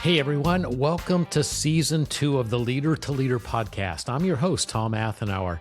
Hey everyone, welcome to season 2 of the Leader to Leader podcast. I'm your host, Tom Athenour,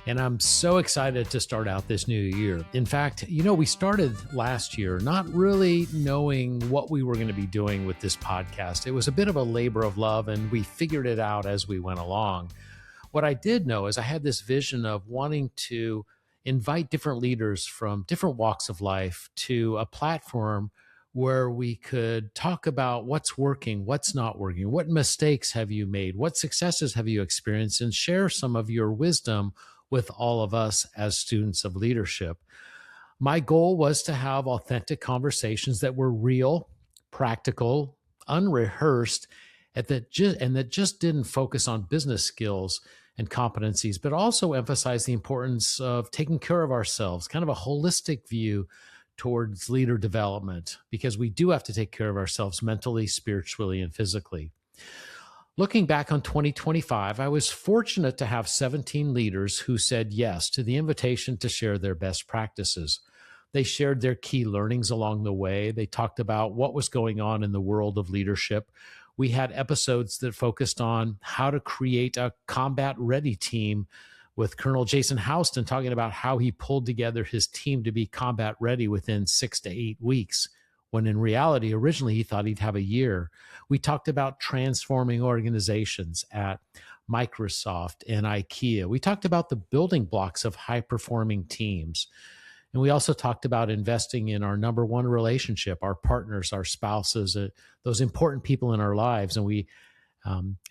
and I'm so excited to start out this new year. In fact, we started last year not really knowing what we were going to be doing with this podcast. It was a bit of a labor of love, and we figured it out as we went along. What I did know is I had this vision of wanting to invite different leaders from different walks of life to a platform where we could talk about what's working, what's not working, what mistakes have you made, what successes have you experienced, and share some of your wisdom with all of us as students of leadership. My goal was to have authentic conversations that were real, practical, unrehearsed, and that just didn't focus on business skills and competencies, but also emphasize the importance of taking care of ourselves, kind of a holistic view towards leader development, because we do have to take care of ourselves mentally, spiritually, and physically. Looking back on 2025, I was fortunate to have 17 leaders who said yes to the invitation to share their best practices. They shared their key learnings along the way. They talked about what was going on in the world of leadership. We had episodes that focused on how to create a combat-ready team, with Colonel Jason Houston talking about how he pulled together his team to be combat ready within 6 to 8 weeks, when in reality, originally he thought he'd have a year. We talked about transforming organizations at Microsoft and IKEA. We talked about the building blocks of high-performing teams. And we also talked about investing in our number one relationship, our partners, our spouses, those important people in our lives. And we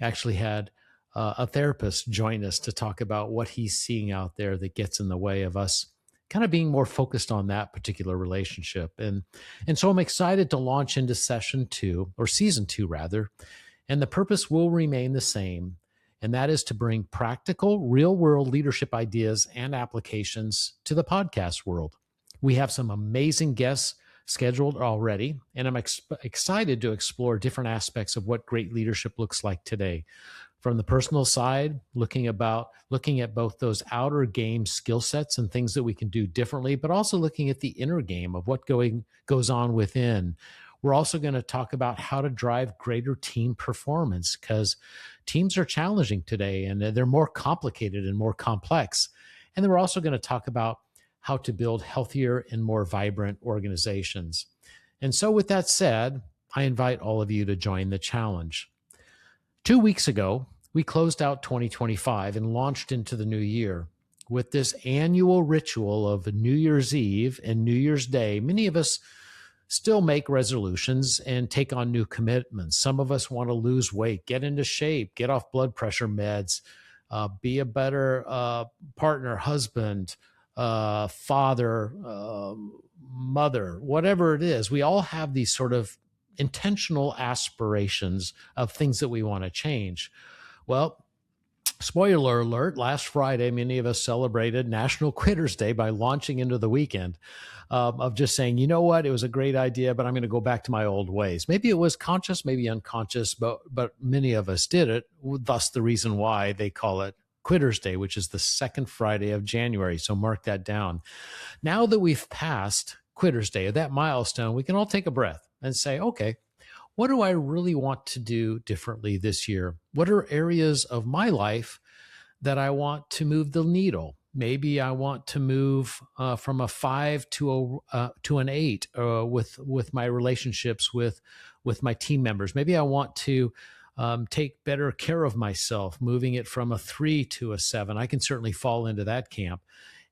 actually had a therapist join us to talk about what he's seeing out there that gets in the way of us kind of being more focused on that particular relationship. And so I'm excited to launch into season 2 rather. And the purpose will remain the same. And that is to bring practical, real world leadership ideas and applications to the podcast world. We have some amazing guests scheduled already, and I'm excited to explore different aspects of what great leadership looks like today. From the personal side, looking at both those outer game skill sets and things that we can do differently, but also looking at the inner game of what goes on within. We're also going to talk about how to drive greater team performance, because teams are challenging today and they're more complicated and more complex. And then we're also going to talk about how to build healthier and more vibrant organizations. And so with that said, I invite all of you to join the challenge. 2 weeks ago, we closed out 2025 and launched into the new year. With this annual ritual of New Year's Eve and New Year's Day, many of us still make resolutions and take on new commitments. Some of us want to lose weight, get into shape, get off blood pressure meds, be a better partner, husband, father, mother, whatever it is. We all have these sort of intentional aspirations of things that we want to change. Well, spoiler alert, last Friday, many of us celebrated National Quitters Day by launching into the weekend of just saying, you know what, it was a great idea, but I'm going to go back to my old ways. Maybe it was conscious, maybe unconscious, but many of us did it. Thus the reason why they call it Quitters Day, which is the second Friday of January. So mark that down. Now that we've passed Quitters Day, that milestone, we can all take a breath and say, okay, what do I really want to do differently this year? What are areas of my life that I want to move the needle? Maybe I want to move from a 5 to an 8 with my relationships with my team members. Maybe I want to take better care of myself, moving it from a 3 to a 7. I can certainly fall into that camp.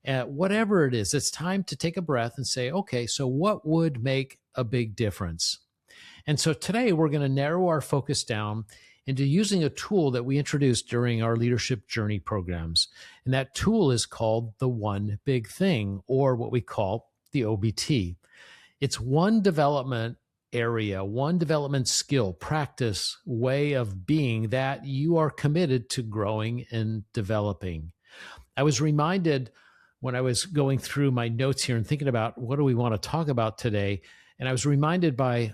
Whatever it is, it's time to take a breath and say, okay, so what would make a big difference? And so today we're going to narrow our focus down into using a tool that we introduced during our leadership journey programs. And that tool is called the One Big Thing, or what we call the OBT. It's one development area, one development skill, practice, way of being that you are committed to growing and developing. I was reminded when I was going through my notes here and thinking about what do we want to talk about today. And I was reminded by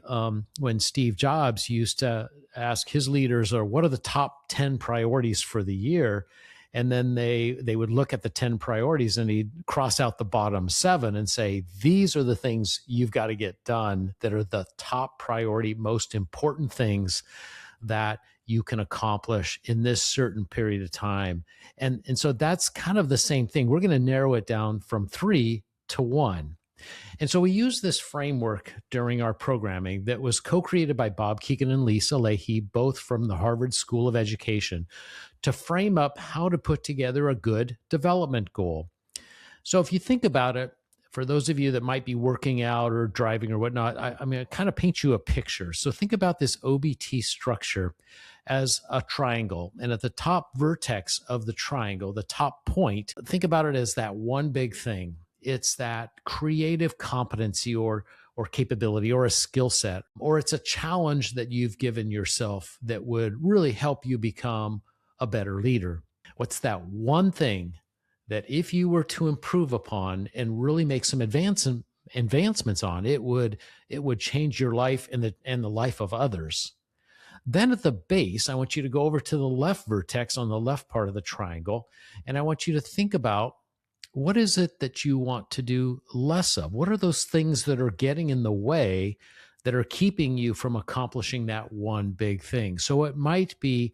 when Steve Jobs used to ask his leaders, or what are the top 10 priorities for the year? And then they would look at the 10 priorities, and he'd cross out the bottom 7 and say, these are the things you've got to get done that are the top priority, most important things that you can accomplish in this certain period of time. And so that's kind of the same thing. We're going to narrow it down from 3 to 1. And so we use this framework during our programming that was co-created by Bob Keegan and Lisa Leahy, both from the Harvard School of Education, to frame up how to put together a good development goal. So if you think about it, for those of you that might be working out or driving or whatnot, I'm going to kind of paint you a picture. So think about this OBT structure as a triangle. And at the top vertex of the triangle, the top point, think about it as that one big thing. It's that creative competency or capability or a skill set, or it's a challenge that you've given yourself that would really help you become a better leader. What's that one thing that if you were to improve upon and really make some advancements on, it would change your life and the life of others? Then at the base, I want you to go over to the left vertex on the left part of the triangle, and I want you to think about, what is it that you want to do less of? What are those things that are getting in the way, that are keeping you from accomplishing that one big thing? So it might be,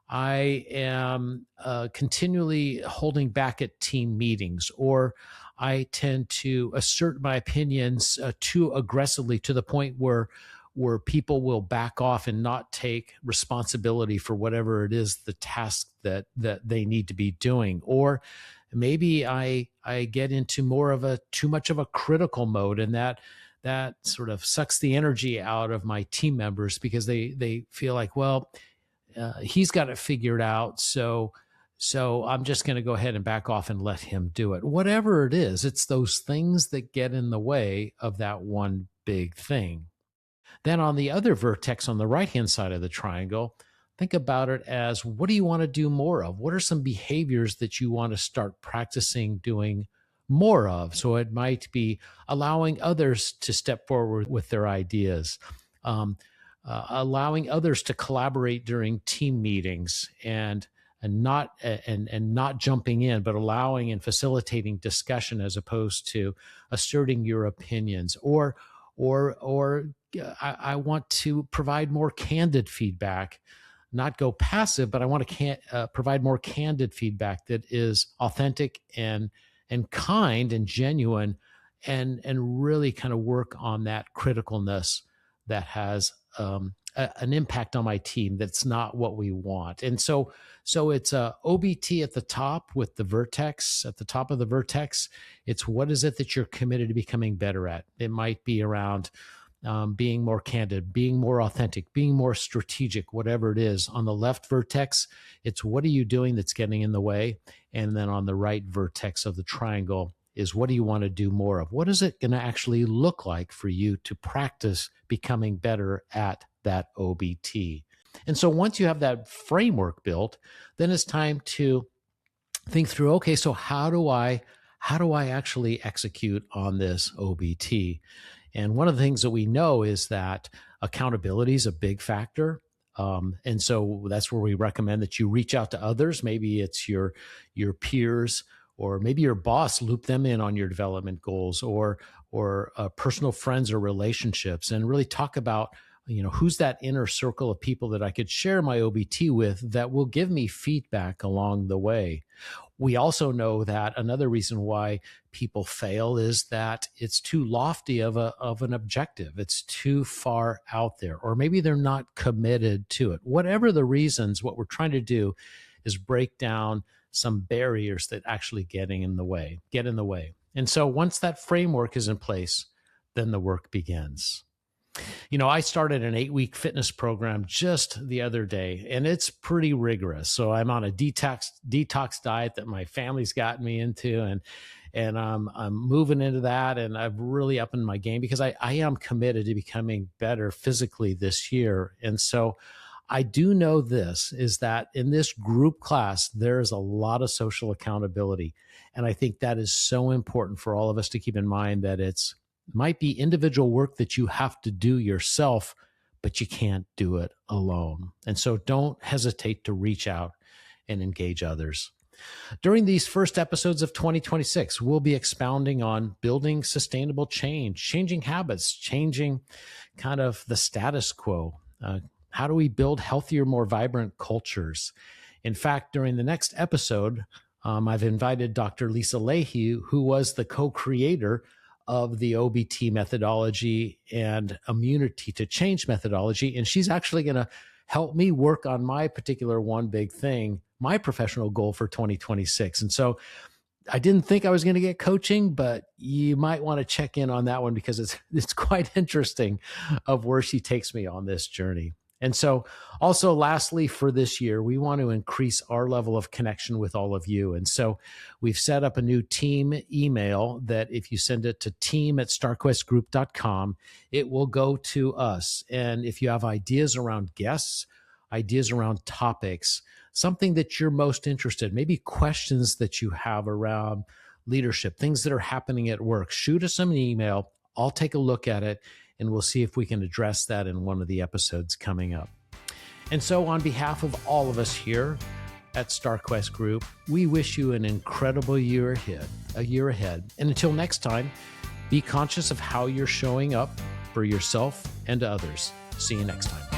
I am continually holding back at team meetings, or I tend to assert my opinions too aggressively to the point where people will back off and not take responsibility for whatever it is, the task that they need to be doing. Or maybe I get into more of too much of a critical mode, and that sort of sucks the energy out of my team members because they feel like, well, he's got it figured out, so I'm just going to go ahead and back off and let him do it. Whatever it is, it's those things that get in the way of that one big thing. Then on the other vertex on the right-hand side of the triangle, think about it as, what do you want to do more of? What are some behaviors that you want to start practicing doing more of? So it might be allowing others to step forward with their ideas, allowing others to collaborate during team meetings, and not jumping in, but allowing and facilitating discussion as opposed to asserting your opinions. Or I want to provide more candid feedback, not go passive, but I want to provide more candid feedback that is authentic and kind and genuine, and really kind of work on that criticalness that has an impact on my team that's not what we want. And so it's a OBT at the top with the vertex, at the top of the vertex. It's, what is it that you're committed to becoming better at? It might be around being more candid, being more authentic, being more strategic, whatever it is. On the left vertex, it's, what are you doing that's getting in the way? And then on the right vertex of the triangle is, what do you want to do more of? What is it going to actually look like for you to practice becoming better at that OBT? And so once you have that framework built, then it's time to think through, okay, so how do I actually execute on this OBT? And one of the things that we know is that accountability is a big factor. And so that's where we recommend that you reach out to others. Maybe it's your peers, or maybe your boss, loop them in on your development goals, or personal friends or relationships, and really talk about, who's that inner circle of people that I could share my OBT with that will give me feedback along the way. We also know that another reason why people fail is that it's too lofty of an objective. It's too far out there, or maybe they're not committed to it. Whatever the reasons, what we're trying to do is break down some barriers that actually get in the way. And so once that framework is in place, then the work begins. I started an 8-week fitness program just the other day, and it's pretty rigorous. So I'm on a detox diet that my family's gotten me into, and I'm moving into that, and I've really upping my game because I am committed to becoming better physically this year. And so I do know this is that in this group class, there is a lot of social accountability. And I think that is so important for all of us to keep in mind, that it might be individual work that you have to do yourself, but you can't do it alone. And so don't hesitate to reach out and engage others. During these first episodes of 2026, we'll be expounding on building sustainable change, changing habits, changing kind of the status quo. How do we build healthier, more vibrant cultures? In fact, during the next episode, I've invited Dr. Lisa Leahy, who was the co-creator of the OBT methodology and immunity to change methodology. And she's actually going to help me work on my particular one big thing, my professional goal for 2026. And so I didn't think I was going to get coaching, but you might want to check in on that one because it's quite interesting of where she takes me on this journey. And so also lastly, for this year, we want to increase our level of connection with all of you. And so we've set up a new team email that if you send it to team@starquestgroup.com, it will go to us. And if you have ideas around guests, ideas around topics, something that you're most interested, maybe questions that you have around leadership, things that are happening at work, shoot us an email. I'll take a look at it and we'll see if we can address that in one of the episodes coming up. And so on behalf of all of us here at StarQuest Group, we wish you an incredible year ahead. And until next time, be conscious of how you're showing up for yourself and others. See you next time.